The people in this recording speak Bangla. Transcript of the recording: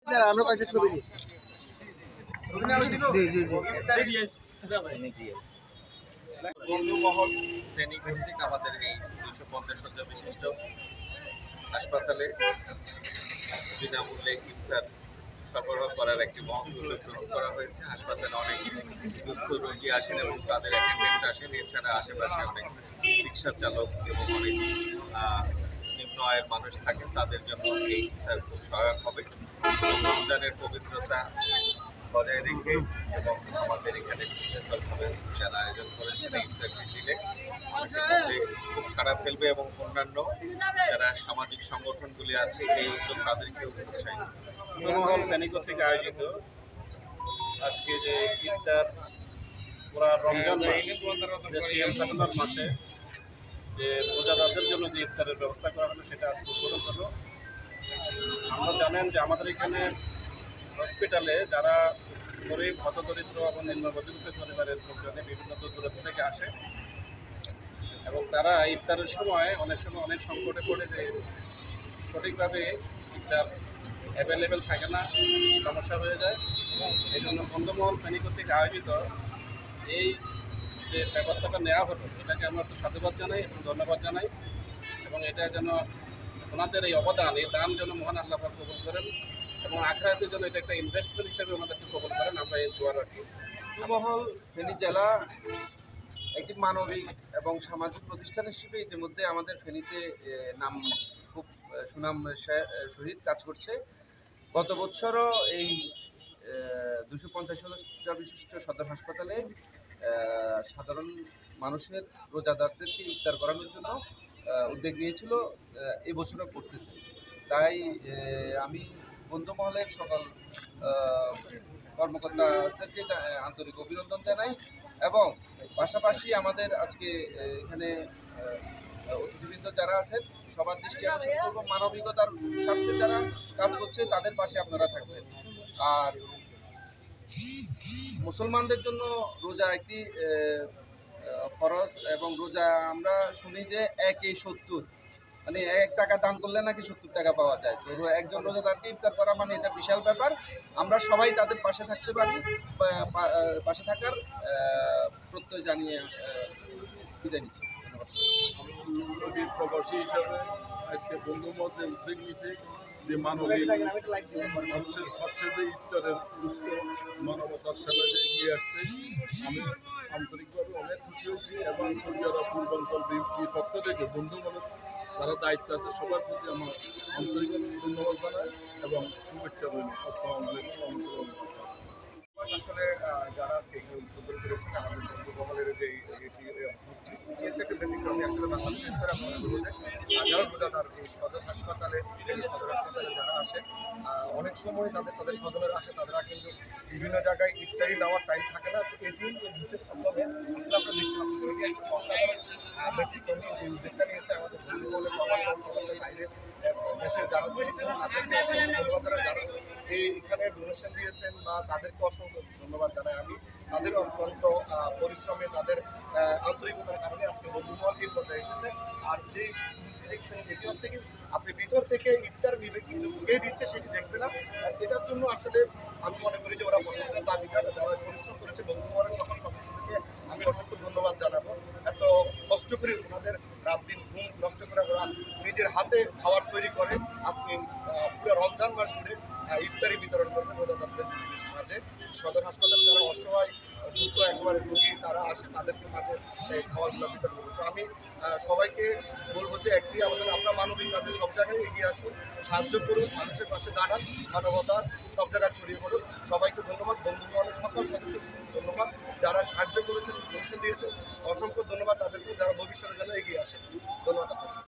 আমরা কয়েকটা ছবি নিই। জি জি জি। বন্ধুমহল ফেনী কর্তৃক আমাদের এই 250 শয্যা বিশিষ্ট হাসপাতালে বিনামূল্যে ইফতার সরবরাহ করার একটি মহৎ উদ্যোগ গ্রহণ করা হয়েছে। হাসপাতালে অনেক সুস্থ রোগী আসেন এবং তাদের অ্যাটেন্ডেন্ট আসেন। এছাড়া আশেপাশে অনেক রিক্সা চালক এবং অনেক নিম্ন আয়ের মানুষ থাকেন, তাদের জন্য এই ইফতার খুব সহায়ক হবে। রমজানের পবিত্রতা বজায় রেখে এবং আমাদের এখানে সুশৃঙ্খলভাবে যারা আয়োজন করেছেন এই ইফতারটি দিলে মানুষের মধ্যে খুব সাড়া ফেলবে এবং অন্যান্য যারা সামাজিক সংগঠনগুলি আছে এই উদ্যোগ তাদেরকেও উৎসাহিত। বন্ধুমহল ফেনী কর্তৃক আয়োজিত আজকে যে ইফতার পুরা রমজান যে সিএম সাধনার মাসে যে রোজাদারদের জন্য যে ইফতারের ব্যবস্থা করা হলো সেটা আজকে উদ্বোধন হলো। আমরা জানেন যে আমাদের এখানে হসপিটালে যারা গরিব হতদরিদ্র এবং নিম্ন মধ্যবিত্ত পরিবারের লোকজনে বিভিন্ন দূরান্ত থেকে আসে এবং তারা ইফতারের সময় অনেক সংকটে পড়ে যে সঠিকভাবে ইফতার অ্যাভেলেবেল থাকে না, সমস্যা হয়ে যায়। এই জন্য বন্ধুমহল ফেনী কর্তৃক আয়োজিত এই যে ব্যবস্থাটা নেওয়া হলো এটাকে আমরা তো সাধুবাদ জানাই এবং ধন্যবাদ জানাই এবং এটা যেন ওনাদের এই অবদান, এই দান যেন মহান আল্লাহ পাক কবুল করেন এবং আখিরাতের জন্য এটা একটা ইনভেস্টমেন্ট হিসেবে আমাদেরকে কবুল করেন, আমরা এই দোয়া রাখি। বন্ধুমহল ফেনী জেলা একটি মানবিক এবং সামাজিক প্রতিষ্ঠান হিসেবে ইতিমধ্যে আমাদের ফেনীতে নাম খুব সুনাম সহিত কাজ করছে। গত বছরও এই 250 শয্যা বিশিষ্ট সদর হাসপাতালে সাধারণ মানুষের রোজাদারদেরকে ইফতার করানোর জন্য উদ্যোগ নিয়েছিল, এবছরও করতেছে। তাই আমি বন্ধুমহলের সকল কর্মকর্তাদেরকে আন্তরিক অভিনন্দন জানাই এবং পাশাপাশি আমাদের আজকে এখানে অতিথিবৃন্দ যারা আছেন সবার দৃষ্টি আকর্ষণ করব, মানবিকতার স্বার্থে যারা কাজ করছে তাদের পাশে আপনারা থাকবেন। আর মুসলমানদের জন্য রোজা একটি ফরজ এবং রোজা আমরা শুনি যে 1/70, মানে 1 টাকা দান করলে নাকি 70 টাকা পাওয়া যায়। তো একজন রোজাদারকে ইফতার করা মানে এটা বিশাল ব্যাপার। আমরা সবাই তাদের পাশে থাকতে পারি, পাশে থাকার প্রত্যয় জানিয়ে বিদায় নিচ্ছি। ধন্যবাদ। সৌদি প্রবাসী হিসাবে আজকে বন্ধুমহল যে উদ্যোগ নিয়েছে যে মানবিক মানুষের পাশে যে ইফতারের দুস্থ মানবতার সেবায় যে এগিয়ে আসছে, আমি আন্তরিকভাবে অনেক খুশি হয়েছি এবং সৌদি আরব পূর্বাঞ্চল বিএনপির পক্ষ থেকে বন্ধুমহলের যারা দায়িত্ব আছে সবার প্রতি আমার আন্তরিকভাবে ধন্যবাদ জানাই এবং শুভেচ্ছা রইল। আসসালামু আলাইকুম ওয়া রাহমাতুল্লাহি। আসলে যারা আজকে এখানে উদ্বোধন করেছেন আমাদের বন্ধুমহলের যে এটি হচ্ছে একটা ব্যতিক্রমী আসলে বাংলাদেশের যারা রোজাদার এই সদর হাসপাতালে যারা আসে অনেক সময় তাদের স্বজনের আসে, তারা কিন্তু বিভিন্ন জায়গায় ইফতারি নেওয়ার টাইম থাকে না। তো এটির মাধ্যমে আসলে আমরা দেখতে পাচ্ছি একটা অসাধারণ ব্যতিক্রমী যে উদ্যোগটা নিয়েছে আমাদের বন্ধুমহলের প্রবাসের বাইরে দেশের যারা দিয়েছেন তাদেরকে ধন্যবাদ জানাই, যারা এইখানে ডোনেশন দিয়েছেন বা তাদেরকে অসংখ্য ধন্যবাদ জানাই আমি। তাদের অত্যন্ত পরিশ্রমে তাদের আন্তরিকতার কারণে আজকে বন্ধুমহল এই পর্যায়ে এসেছে। আর যে দেখছেন এটি হচ্ছে কি আপনি ভিতর থেকে ইফতার নিবে কিন্তু কে দিচ্ছে সেটি দেখবে না। এটার জন্য আসলে আমি মনে করি যে ওরা প্রশংসার দাবিদার, যারা পরিশ্রম করেছে বন্ধুমহলের সকল সদস্যদেরকে আমি অসংখ্য ধন্যবাদ জানাবো। এত কষ্ট করে ওনাদের রাত দিন ঘুম নষ্ট করে ওরা নিজের হাতে খাবার তৈরি করে আজকে পুরো রমজান মাস জুড়ে ইফতারি বিতরণ করবে রোজাদারদের মাঝে। সদর হাসপাতালে যারা অসহায় সুস্থ একবারে রোগী তারা আসে তাদেরকে মাঝে খাবারগুলো বিতরণ করবে। তো আমি সবাইকে বলবো যে একটি আমরা মানবিক কাজে সব জায়গায় এগিয়ে আসুন, সাহায্য করুন, মানুষের পাশে দাঁড়ান, মানবতার সব জায়গায় ছড়িয়ে পড়ুন। সবাইকে ধন্যবাদ, বন্ধুমহলের সকল সদস্যদের ধন্যবাদ, যারা সাহায্য করেছেন, ডোনেশন দিয়েছেন, অসংখ্য